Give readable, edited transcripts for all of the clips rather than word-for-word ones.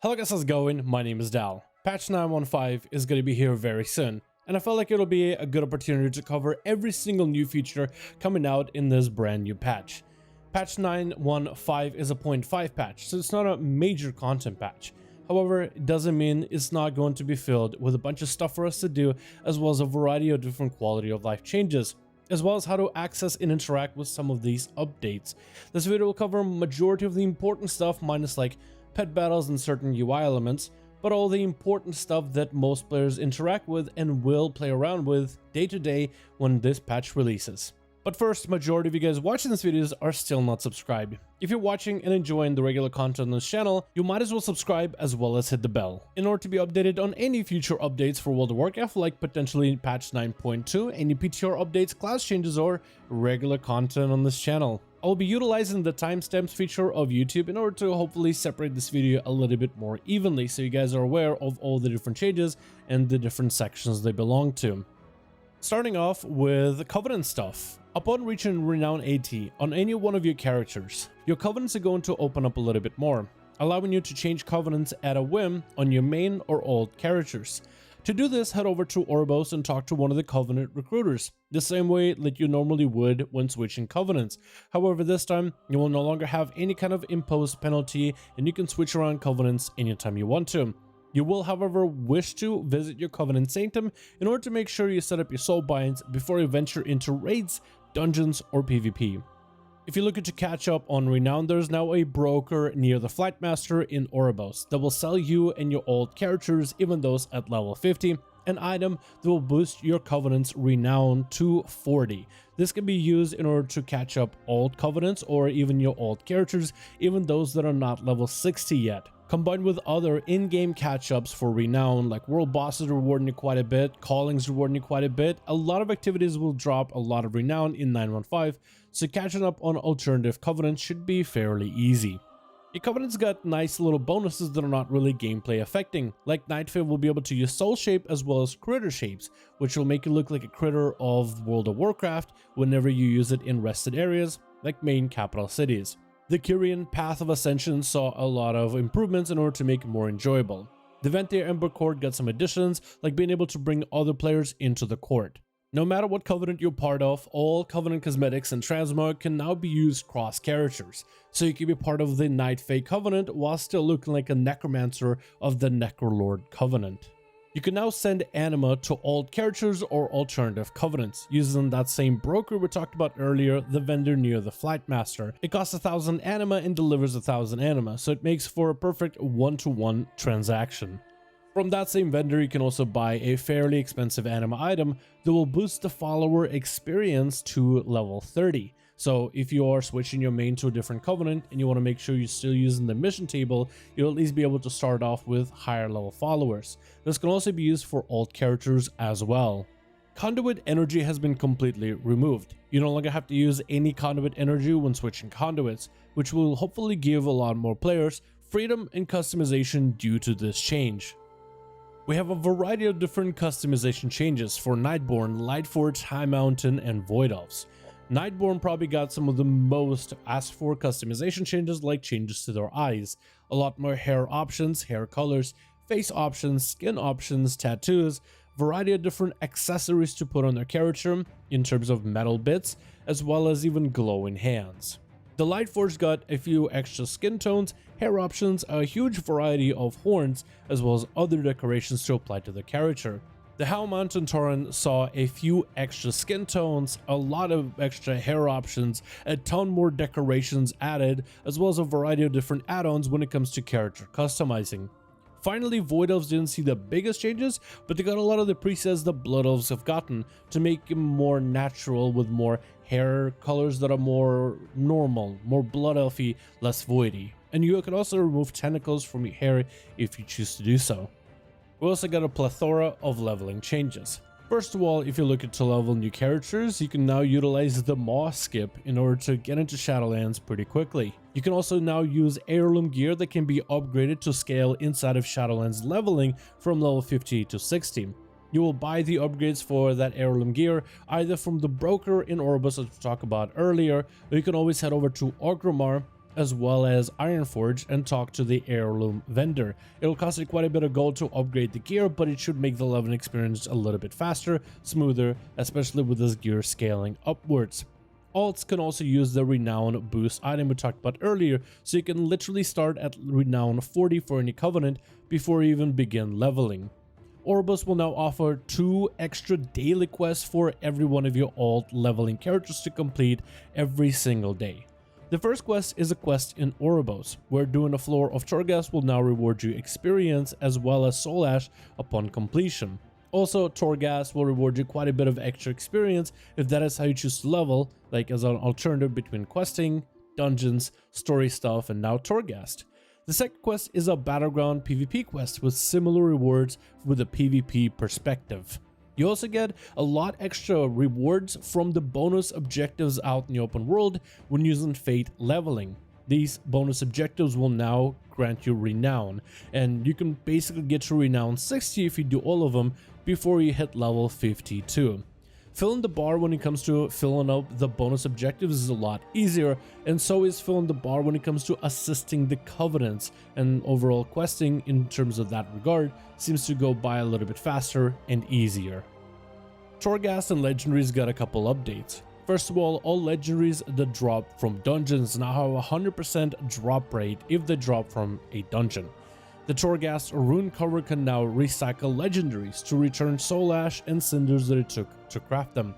Hello guys, how's it going? My name is Dal. Patch 9.1.5 is going to be here very soon, and I felt like it'll be a good opportunity to cover every single new feature coming out in this brand new patch. Patch 9.1.5 is a 0.5 patch, so it's not a major content patch. However, it doesn't mean it's not going to be filled with a bunch of stuff for us to do, as well as a variety of different quality of life changes, as well as how to access and interact with some of these updates. This video will cover majority of the important stuff, minus like pet battles and certain UI elements, but all the important stuff that most players interact with and will play around with day to day when this patch releases. But first, majority of you guys watching these videos are still not subscribed. If you're watching and enjoying the regular content on this channel, you might as well subscribe as well as hit the bell in order to be updated on any future updates for World of Warcraft, like potentially patch 9.2, any PTR updates, class changes, or regular content on this channel. I'll be utilizing the timestamps feature of YouTube in order to hopefully separate this video a little bit more evenly so you guys are aware of all the different changes and the different sections they belong to. Starting off with Covenant stuff. Upon reaching Renown 80 on any one of your characters, your Covenants are going to open up a little bit more, allowing you to change Covenants at a whim on your main or old characters. To do this, head over to Oribos and talk to one of the Covenant recruiters, the same way that you normally would when switching Covenants. However, this time, you will no longer have any kind of imposed penalty and you can switch around Covenants anytime you want to. You will, however, wish to visit your Covenant Sanctum in order to make sure you set up your soul binds before you venture into raids, dungeons, or PvP. If you're looking to catch up on Renown, there's now a broker near the Flightmaster in Oribos that will sell you and your old characters, even those at level 50, an item that will boost your Covenant's Renown to 40. This can be used in order to catch up old Covenants or even your old characters, even those that are not level 60 yet. Combined with other in-game catch-ups for Renown, like world bosses rewarding you quite a bit, callings rewarding you quite a bit, a lot of activities will drop a lot of Renown in 9.1.5, so catching up on alternative Covenants should be fairly easy. Your Covenants got nice little bonuses that are not really gameplay affecting, like Nightfave will be able to use Soul Shape as well as Critter Shapes, which will make you look like a critter of World of Warcraft whenever you use it in rested areas, like main capital cities. The Kyrian Path of Ascension saw a lot of improvements in order to make it more enjoyable. The Venthyr Ember Court got some additions, like being able to bring other players into the court. No matter what Covenant you're part of, all Covenant cosmetics and Transmog can now be used cross characters, so you can be part of the Night Fae Covenant while still looking like a Necromancer of the Necrolord Covenant. You can now send Anima to old characters or alternative Covenants, using that same broker we talked about earlier, the vendor near the Flightmaster. It costs 1,000 Anima and delivers 1,000 Anima, so it makes for a perfect one-to-one transaction. From that same vendor, you can also buy a fairly expensive Anima item that will boost the follower experience to level 30. So if you are switching your main to a different Covenant and you want to make sure you're still using the mission table, you'll at least be able to start off with higher level followers. This can also be used for old characters as well. Conduit Energy has been completely removed. You no longer have to use any Conduit Energy when switching conduits, which will hopefully give a lot more players freedom and customization due to this change. We have a variety of different customization changes for Nightborn, Lightforge, High Mountain, and Void Elves. Nightborn probably got some of the most asked for customization changes, like changes to their eyes, a lot more hair options, hair colors, face options, skin options, tattoos, variety of different accessories to put on their character in terms of metal bits, as well as even glowing hands. The Lightforge got a few extra skin tones, hair options, a huge variety of horns, as well as other decorations to apply to the character. The High Mountain Tauren saw a few extra skin tones, a lot of extra hair options, a ton more decorations added, as well as a variety of different add-ons when it comes to character customizing. Finally, Void Elves didn't see the biggest changes, but they got a lot of the presets the Blood Elves have gotten to make them more natural with more hair colors that are more normal, more Blood Elfy, less voidy. And you can also remove tentacles from your hair if you choose to do so. We also got a plethora of leveling changes. First of all, if you're looking to level new characters, you can now utilize the Moss Skip in order to get into Shadowlands pretty quickly. You can also now use heirloom gear that can be upgraded to scale inside of Shadowlands leveling from level 50 to 60. You will buy the upgrades for that heirloom gear either from the broker in Oribos as we talked about earlier, or you can always head over to Orgrimmar as well as Ironforge and talk to the heirloom vendor. It'll cost you quite a bit of gold to upgrade the gear, but it should make the leveling experience a little bit faster, smoother, especially with this gear scaling upwards. Alts can also use the Renown boost item we talked about earlier, so you can literally start at Renown 40 for any covenant before you even begin leveling. Orbos will now offer 2 extra daily quests for every one of your alt leveling characters to complete every single day. The first quest is a quest in Orbos, where doing a floor of Torghast will now reward you experience as well as soul ash upon completion. Also, Torghast will reward you quite a bit of extra experience if that is how you choose to level, like as an alternative between questing, dungeons, story stuff, and now Torghast. The second quest is a Battleground PvP quest with similar rewards with a PvP perspective. You also get a lot extra rewards from the bonus objectives out in the open world when using Fate leveling. These bonus objectives will now grant you Renown, and you can basically get to Renown 60 if you do all of them before you hit level 52. Filling the bar when it comes to filling up the bonus objectives is a lot easier, and so is filling the bar when it comes to assisting the covenants, and overall questing in terms of that regard seems to go by a little bit faster and easier. Torghast and Legendaries got a couple updates. First of all legendaries that drop from dungeons now have a 100% drop rate if they drop from a dungeon. The Torghast rune cover can now recycle legendaries to return soul ash and cinders that it took to craft them.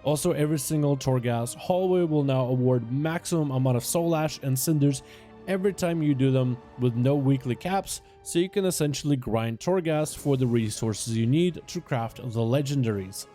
Also, every single Torghast hallway will now award maximum amount of soul ash and cinders every time you do them with no weekly caps, so you can essentially grind Torghast for the resources you need to craft the legendaries.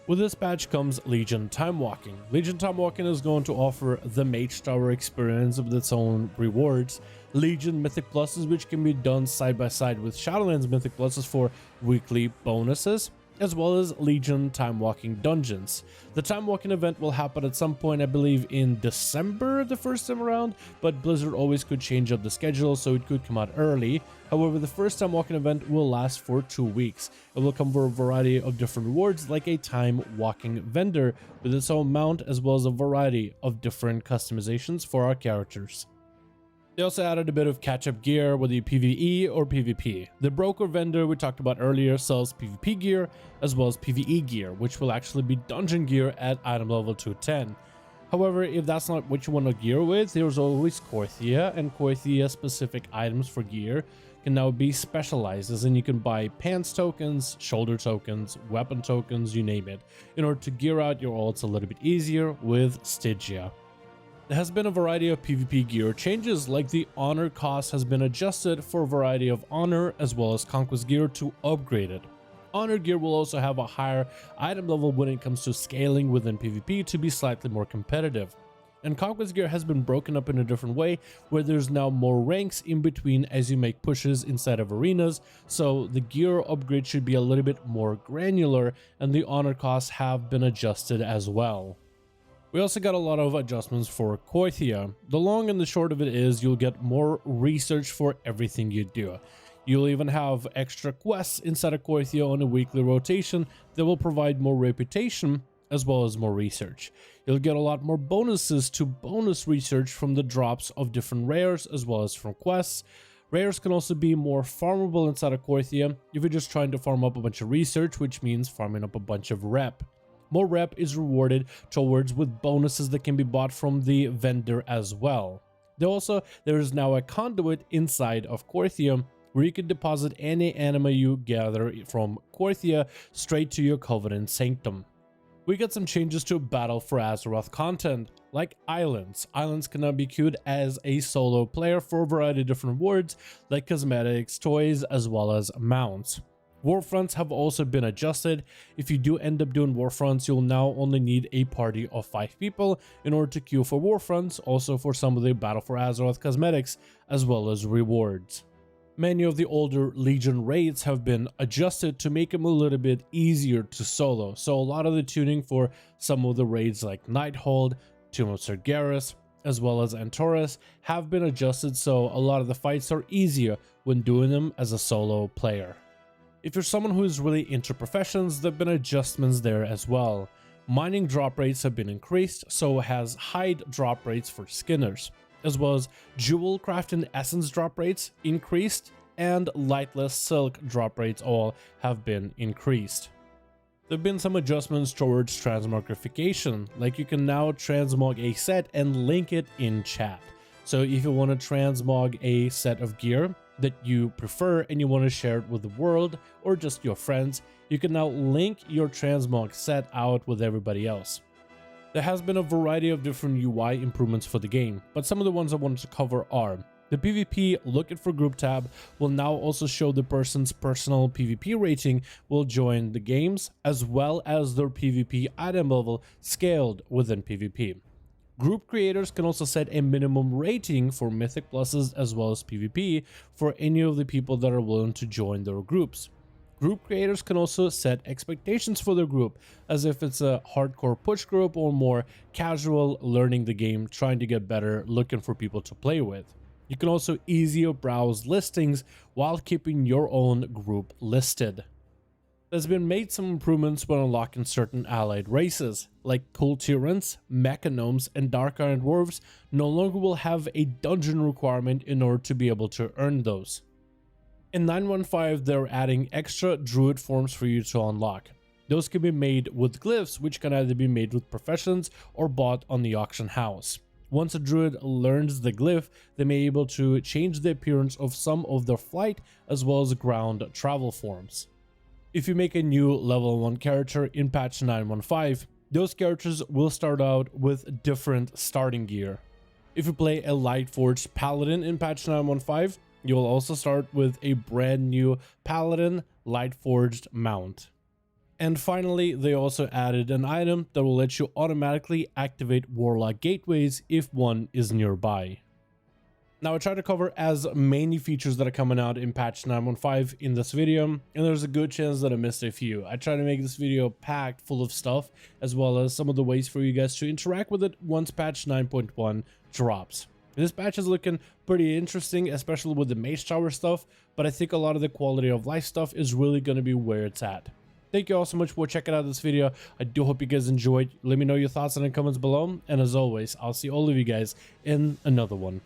With this patch comes Legion Timewalking. Legion Timewalking is going to offer the Mage Tower experience with its own rewards, Legion Mythic Pluses which can be done side by side with Shadowlands Mythic Pluses for weekly bonuses, as well as Legion Timewalking dungeons. The Timewalking event will happen at some point, I believe in December the first time around, but Blizzard always could change up the schedule, so it could come out early. However, the first Timewalking event will last for 2 weeks. It will come with a variety of different rewards like a Timewalking vendor with its own mount, as well as a variety of different customizations for our characters. They also added a bit of catch-up gear, whether you PvE or PvP. The broker vendor we talked about earlier sells PvP gear as well as PvE gear, which will actually be dungeon gear at item level 210. However, if that's not what you want to gear with, there's always Korthia, and Korthia specific items for gear can now be specialized, as in you can buy pants tokens, shoulder tokens, weapon tokens, you name it, in order to gear out your alts a little bit easier with Stygia. There has been a variety of PvP gear changes, like the honor cost has been adjusted for a variety of honor as well as conquest gear to upgrade it. Honor gear will also have a higher item level when it comes to scaling within PvP to be slightly more competitive. And conquest gear has been broken up in a different way, where there's now more ranks in between as you make pushes inside of arenas, so the gear upgrade should be a little bit more granular, and the honor costs have been adjusted as well. We also got a lot of adjustments for Korthia. The long and the short of it is you'll get more research for everything you do. You'll even have extra quests inside of Korthia on a weekly rotation that will provide more reputation as well as more research. You'll get a lot more bonuses to bonus research from the drops of different rares as well as from quests. Rares can also be more farmable inside of Korthia if you're just trying to farm up a bunch of research, which means farming up a bunch of rep. More rep is rewarded towards with bonuses that can be bought from the vendor as well. There is now a conduit inside of Korthia where you can deposit any anima you gather from Korthia straight to your Covenant Sanctum. We got some changes to Battle for Azeroth content, like islands. Islands can now be queued as a solo player for a variety of different rewards like cosmetics, toys, as well as mounts. Warfronts have also been adjusted. If you do end up doing Warfronts, you'll now only need a party of 5 people in order to queue for Warfronts, also for some of the Battle for Azeroth cosmetics, as well as rewards. Many of the older Legion raids have been adjusted to make them a little bit easier to solo, so a lot of the tuning for some of the raids like Nighthold, Tomb of Sargeras, as well as Antorus have been adjusted, so a lot of the fights are easier when doing them as a solo player. If you're someone who is really into professions, there have been adjustments there as well. Mining drop rates have been increased, so has hide drop rates for skinners. as well as jewel craft and essence drop rates increased, and lightless silk drop rates all have been increased. There have been some adjustments towards transmogrification, like you can now transmog a set and link it in chat. So if you want to transmog a set of gear that you prefer and you want to share it with the world or just your friends, you can now link your transmog set out with everybody else. There has been a variety of different UI improvements for the game, but some of the ones I wanted to cover are: the PvP Look It for Group tab will now also show the person's personal PvP rating will join the games, as well as their PvP item level scaled within PvP. Group creators can also set a minimum rating for Mythic Pluses as well as PvP for any of the people that are willing to join their groups. Group creators can also set expectations for their group, as if it's a hardcore push group or more casual learning the game, trying to get better, looking for people to play with. You can also easier browse listings while keeping your own group listed. There's been made some improvements when unlocking certain allied races, like Kultirans, Mechanomes, and Dark Iron Dwarves no longer will have a dungeon requirement in order to be able to earn those. In 9.1.5, they're adding extra druid forms for you to unlock. Those can be made with glyphs, which can either be made with professions or bought on the auction house. Once a druid learns the glyph, they may be able to change the appearance of some of their flight as well as ground travel forms. If you make a new level 1 character in patch 9.1.5, those characters will start out with different starting gear. If you play a Lightforged Paladin in patch 9.1.5, you will also start with a brand new Paladin Lightforged mount. And finally, they also added an item that will let you automatically activate Warlock gateways if one is nearby. Now, I tried to cover as many features that are coming out in patch 9.1.5 in this video, and there's a good chance that I missed a few. I tried to make this video packed full of stuff, as well as some of the ways for you guys to interact with it once patch 9.1 drops. This patch is looking pretty interesting, especially with the Mage Tower stuff, but I think a lot of the quality of life stuff is really going to be where it's at. Thank you all so much for checking out this video. I do hope you guys enjoyed. Let me know your thoughts in the comments below, and as always, I'll see all of you guys in another one.